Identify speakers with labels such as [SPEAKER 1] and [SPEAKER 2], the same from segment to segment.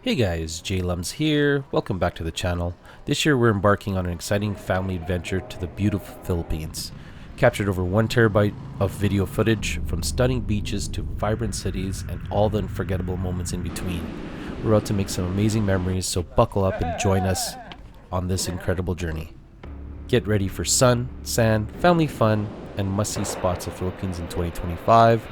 [SPEAKER 1] Hey guys, JLums here. Welcome back to the channel. This year we're embarking on an exciting family adventure to the beautiful Philippines. Captured over 1 terabyte of video footage from stunning beaches to vibrant cities and all the unforgettable moments in between. We're out to make some amazing memories, so buckle up and join us on this incredible journey. Get ready for sun, sand, family fun, and must-see spots of Philippines in 2025.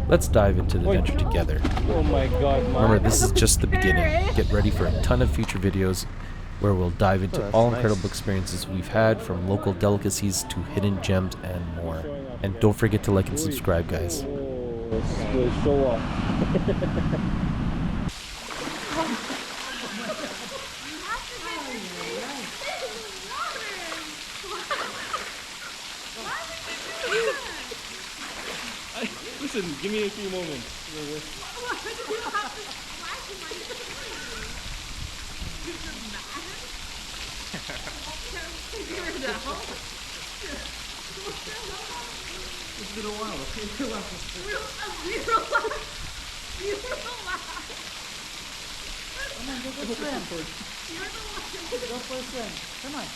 [SPEAKER 1] Let's dive into the adventure together.
[SPEAKER 2] Oh my god, man.
[SPEAKER 1] Remember, this is just the beginning. Get ready for a ton of future videos where we'll dive into all incredible experiences we've had, from local delicacies to hidden gems and more. And don't forget to like and subscribe, guys.
[SPEAKER 2] Oh, let's show off. Listen, give me a few moments. It's been a while.
[SPEAKER 3] Come on, go for a swim. Go for a swim. Come on.